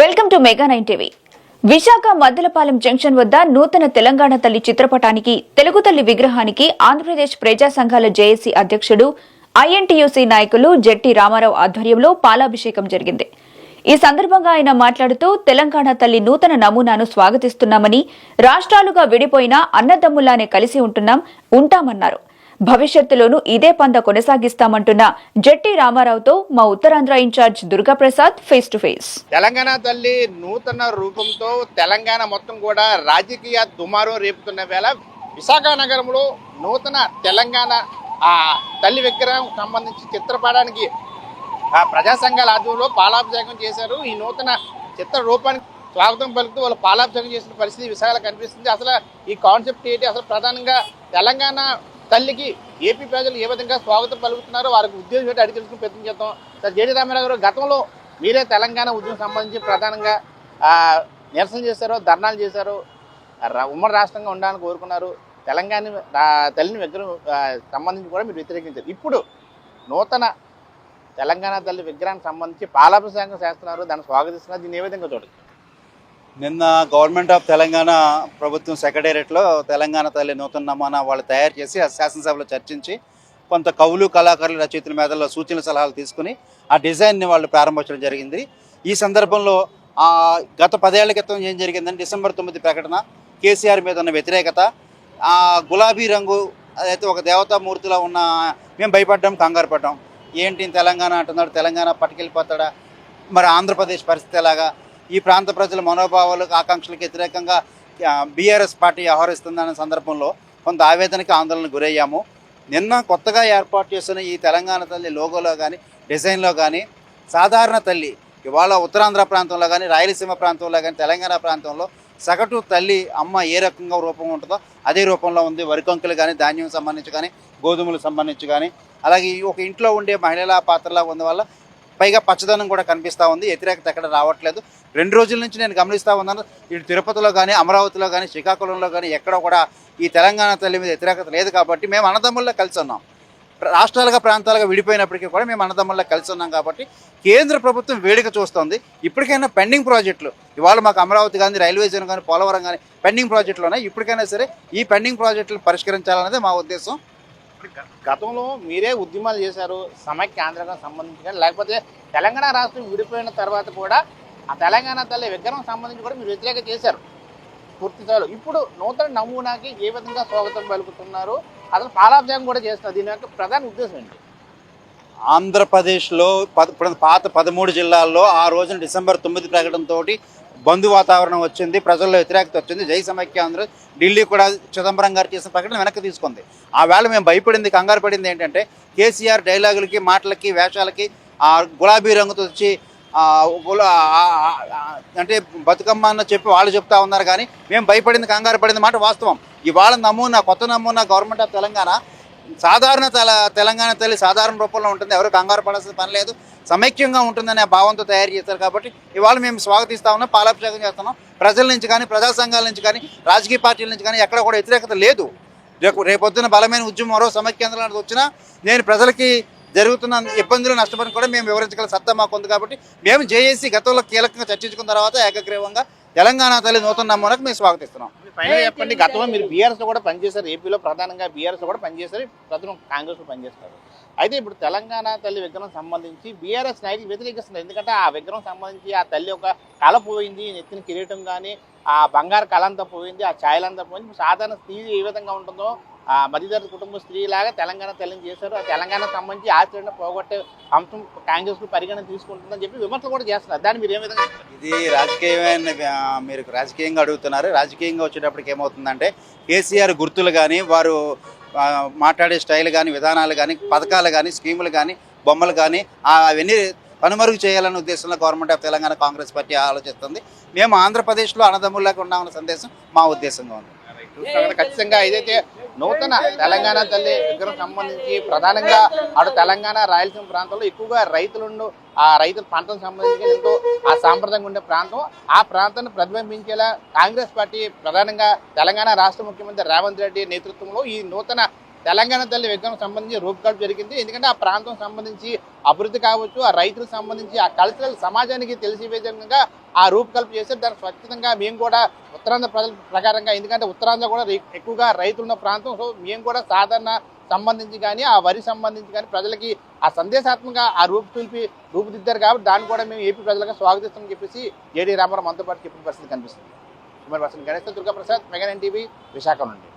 Welcome to mega 9 TV. Visakha Maddilapalem junction వద్ద నూతన తెలంగాణ తల్లి చిత్రపటానికి, తెలుగు తల్లి విగ్రహానికి ఆంధ్రప్రదేశ్ ప్రజా సంఘాల జేఏసీ అధ్యక్షుడు, ఐఎన్టీయూసీ నాయకులు జెట్టి రామారావు ఆధ్వర్యంలో పాలాభిషేకం జరిగింది. ఈ సందర్భంగా ఆయన మాట్లాడుతూ తెలంగాణ తల్లి నూతన నమూనాను స్వాగతిస్తున్నామని, రాష్ట్రాలుగా విడిపోయినా అన్నదమ్ములానే కలిసి ఉంటామన్నారు. భవిష్యత్తులోనూ ఇదే పంద కొనసాగిస్తామంటున్న జెట్టి రామారావుతో మా Uttarandhra incharge Durgaprasad face to face. Telangana తల్లి నూతన రూపంతో తెలంగాణ మొత్తం కూడా రాజకీయ దుమారం రేపుతున్న వేళ విశాఖ నగరంలో నూతన తెలంగాణ తల్లి విగ్రహం సంబంధించి చిత్రపటానికి ప్రజా సంఘాల ఆధ్వర్యంలో పాలాభిషేకం చేశారు. ఈ నూతన చిత్ర రూపానికి స్వాగతం పలుకుతూ వాళ్ళు పాలాభిషేకం చేసిన పరిస్థితి విశాఖలో కనిపిస్తుంది. అసలు ఈ కాన్సెప్ట్ ఏంటి, అసలు ప్రధానంగా తెలంగాణ తల్లికి ఏపీ ప్రజలు ఏ విధంగా స్వాగతం పలుకుతున్నారో వారికి ఉద్యోగం ఏంటి అడిగి తెలుసుకుని ప్రయత్నం చేద్దాం. సార్ జేడి రామారావు గారు, గతంలో మీరే తెలంగాణ ఉద్యమం సంబంధించి ప్రధానంగా నిరసన చేశారు, ధర్నాలు చేశారు, ఉమ్మడి రాష్ట్రంగా ఉండాలని కోరుకున్నారు. తెలంగాణ తల్లిని విగ్రహం సంబంధించి కూడా మీరు వ్యతిరేకించారు. ఇప్పుడు నూతన తెలంగాణ తల్లి విగ్రహానికి సంబంధించి పాలాభిషేకం చేస్తున్నారు, దాన్ని స్వాగతిస్తున్నారు. దీన్ని ఏ విధంగా చూడదు? నిన్న గవర్నమెంట్ ఆఫ్ తెలంగాణ ప్రభుత్వం సెక్రటేరియట్లో తెలంగాణ తల్లి నూతన నమూనా వాళ్ళు తయారు చేసి ఆ శాసనసభలో చర్చించి కొంత కవులు కళాకారుల రచయితల మీదలో సూచనల సలహాలు తీసుకుని ఆ డిజైన్ని వాళ్ళు ప్రారంభించడం జరిగింది. ఈ సందర్భంలో గత 10 ఏళ్ల క్రితం ఏం జరిగిందంటే డిసెంబర్ 9 ప్రకటన, కేసీఆర్ మీద ఉన్న వ్యతిరేకత, గులాబీ రంగు అదైతే ఒక దేవతామూర్తిలో ఉన్న మేము భయపడ్డాం, కంగారు పడ్డాం. ఏంటి తెలంగాణ అంటున్నాడు, తెలంగాణ పట్టుకెళ్ళిపోతాడా, మరి ఆంధ్రప్రదేశ్ పరిస్థితి ఎలాగా, ఈ ప్రాంత ప్రజల మనోభావాలకు ఆకాంక్షలకు వ్యతిరేకంగా బీఆర్ఎస్ పార్టీ వ్యవహరిస్తుందనే సందర్భంలో కొంత ఆవేదనకి ఆందోళనకు గురయ్యాము. నిన్న కొత్తగా ఏర్పాటు చేసిన ఈ తెలంగాణ తల్లి లోగోలో కానీ డిజైన్లో కానీ సాధారణ తల్లి ఇవాళ ఉత్తరాంధ్ర ప్రాంతంలో కానీ రాయలసీమ ప్రాంతంలో కానీ తెలంగాణ ప్రాంతంలో సగటు తల్లి అమ్మ ఏ రకంగా రూపం ఉంటుందో అదే రూపంలో ఉంది. వరికంకులు కానీ ధాన్యం సంబంధించి కానీ గోధుమలకు సంబంధించి కానీ అలాగే ఒక ఇంట్లో ఉండే మహిళల పాత్రలా ఉన్న వల్ల పైగా పచ్చదనం కూడా కనిపిస్తూ ఉంది. వ్యతిరేకత ఎక్కడ రావట్లేదు. 2 రోజుల నుంచి నేను గమనిస్తూ ఉన్నాను, ఇటు తిరుపతిలో కానీ అమరావతిలో కానీ శ్రీకాకుళంలో కానీ ఎక్కడ కూడా ఈ తెలంగాణ తల్లి మీద వ్యతిరేకత లేదు. కాబట్టి మేము అన్నదమ్ముల్లో కలిసి ఉన్నాం. రాష్ట్రాలుగా ప్రాంతాలుగా విడిపోయినప్పటికీ కూడా మేము అన్నదమ్ముల్లో కలిసి ఉన్నాం. కాబట్టి కేంద్ర ప్రభుత్వం వేడుక చూస్తోంది. ఇప్పటికైనా పెండింగ్ ప్రాజెక్టులు ఇవాళ మాకు అమరావతి కానీ రైల్వే జోన్ కానీ పోలవరం కానీ పెండింగ్ ప్రాజెక్టులు ఉన్నాయి. ఇప్పటికైనా సరే ఈ పెండింగ్ ప్రాజెక్టులు పరిష్కరించాలనేది మా ఉద్దేశం. గతంలో మీరే ఉద్యమాలు చేశారు సమైక్య ఆంధ్రాకి సంబంధించి కానీ, లేకపోతే తెలంగాణ రాష్ట్రం విడిపోయిన తర్వాత కూడా ఆ తెలంగాణ తల్లి విగ్రహం సంబంధించి కూడా మీరు వ్యతిరేకత చేశారు పూర్తి స్థాయిలో. ఇప్పుడు నూతన నమూనాకి ఏ విధంగా స్వాగతం పలుకుతున్నారు, అసలు పాలాభిషేకం కూడా చేస్తున్నారు, దీని యొక్క ప్రధాన ఉద్దేశం ఏంటి? ఆంధ్రప్రదేశ్లో పాత 13 జిల్లాల్లో ఆ రోజున డిసెంబర్ 9 ప్రకటనతో బంధు వాతావరణం వచ్చింది, ప్రజల్లో వ్యతిరేకత వచ్చింది. జై సమైక్య ఆంధ్ర ఢిల్లీ కూడా చిదంబరం గారు చేసిన ప్రకటన వెనక్కి తీసుకుంది. ఆ వేళ మేము భయపడింది, కంగారు పడింది ఏంటంటే కేసీఆర్ డైలాగులకి మాటలకి వేషాలకి గులాబీ రంగుతో వచ్చి అంటే బతుకమ్మ అన్న చెప్పి వాళ్ళు చెప్తా ఉన్నారు. కానీ మేము భయపడింది, కంగారు పడింది మాట వాస్తవం. ఇవాళ నమూనా కొత్త నమూనా గవర్నమెంట్ ఆఫ్ తెలంగాణ సాధారణ తెలంగాణ తల్లి సాధారణ రూపంలో ఉంటుంది, ఎవరు కంగారు పడాల్సిన పని లేదు, సమైక్యంగా ఉంటుందనే భావంతో తయారు చేస్తారు. కాబట్టి ఇవాళ మేము స్వాగతిస్తా ఉన్నాం, పాలాభిషేకం చేస్తున్నాం. ప్రజల నుంచి కానీ ప్రజా సంఘాల నుంచి కానీ రాజకీయ పార్టీల నుంచి కానీ ఎక్కడ కూడా వ్యతిరేకత లేదు. రేపొద్దున బలమైన ఉద్యమం మరో సమైక్యాంధ్ర వచ్చినా నేను ప్రజలకి జరుగుతున్న ఇబ్బందులు నష్టపడిన కూడా మేము వివరించగల సత్తా మాకు ఉంది. కాబట్టి మేము జేఏసీ గతంలో కీలకంగా చర్చించుకున్న తర్వాత ఏకగ్రీవంగా తెలంగాణ తల్లి నూతన నమూనాకు మేము స్వాగతిస్తున్నాం. ఫైనల్ చెప్పండి, గతంలో మీరు బీఆర్ఎస్లో కూడా పనిచేశారు, ఏపీలో ప్రధానంగా బీఆర్ఎస్లో కూడా పనిచేశారు, ప్రస్తుతం కాంగ్రెస్లో పనిచేస్తారు. అయితే ఇప్పుడు తెలంగాణ తల్లి విగ్రహం సంబంధించి బీఆర్ఎస్ నాయకులు వ్యతిరేకిస్తున్నారు. ఎందుకంటే ఆ విగ్రహం సంబంధించి ఆ తల్లి ఒక కళ పోయింది, నెత్తిన కిరీటం కానీ ఆ బంగారు కళ అంతా పోయింది, ఆ ఛాయలంతా పోయింది. సాధారణ స్త్రీ ఏ విధంగా ఉంటుందో ఆ మధ్యతరగతి కుటుంబ స్త్రీలాగా తెలంగాణ తల్లిని చేశారు. ఆ తెలంగాణ సంబంధించి ఆచరణ పోగొట్టే అంశం కాంగ్రెస్ పరిగణన తీసుకుంటుందని చెప్పి విమర్శలు కూడా చేస్తున్నారు. దాన్ని మీరు ఏ విధంగా? ఇది రాజకీయమైన మీరు రాజకీయంగా అడుగుతున్నారు. రాజకీయంగా వచ్చేటప్పటికి ఏమవుతుందంటే కేసీఆర్ గుర్తులు కానీ వారు మాట్లాడే స్టైల్ కానీ విధానాలు కానీ పథకాలు కానీ స్కీములు కానీ బొమ్మలు కానీ అవన్నీ కనుమరుగు చేయాలనే ఉద్దేశంలో government of Telangana Congress party ఆలోచిస్తుంది. మేము ఆంధ్రప్రదేశ్లో అన్నదమ్ముల్లాగా ఉన్నామన్న సందేశం మా ఉద్దేశంగా ఉంది. ఖచ్చితంగా ఏదైతే నూతన తెలంగాణ తల్లి విగ్రహం సంబంధించి ప్రధానంగా అటు తెలంగాణ రాయలసీమ ప్రాంతంలో ఎక్కువగా రైతులను ఆ రైతుల పంటకు సంబంధించి ఎంతో ఆ సాంప్రదాయంగా ఉండే ప్రాంతం, ఆ ప్రాంతాన్ని ప్రతిబింబించేలా కాంగ్రెస్ పార్టీ ప్రధానంగా తెలంగాణ రాష్ట్ర ముఖ్యమంత్రి రేవంత్ రెడ్డి నేతృత్వంలో ఈ నూతన తెలంగాణ తల్లి విగ్రహం సంబంధించి రూపకల్పన జరిగింది. ఎందుకంటే ఆ ప్రాంతం సంబంధించి అభివృద్ధి కావచ్చు, ఆ రైతులకు సంబంధించి ఆ కల్చరల్ సమాజానికి తెలిసే విధంగా ఆ రూపకల్పన చేశారు. దానికి స్వచ్ఛంగా మేము కూడా ఉత్తరాంధ్ర ప్రజల ప్రకారంగా, ఎందుకంటే ఉత్తరాంధ్ర కూడా ఎక్కువగా రైతులు ఉన్న ప్రాంతం, సో మేము కూడా సాధారణ సంబంధించి కానీ ఆ వరి సంబంధించి కానీ ప్రజలకి ఆ సందేశాత్మకంగా ఆ రూపుదిద్దారు కాబట్టి దాన్ని కూడా మేము ఏపీ ప్రజలుగా స్వాగతిస్తామని చెప్పేసి జేడీ రామారావు మనతో పాటు చెప్పిన పరిస్థితి కనిపిస్తుంది. Kumar person Ganesh Durgaprasad, mega 9 TV, Visakha నుండి.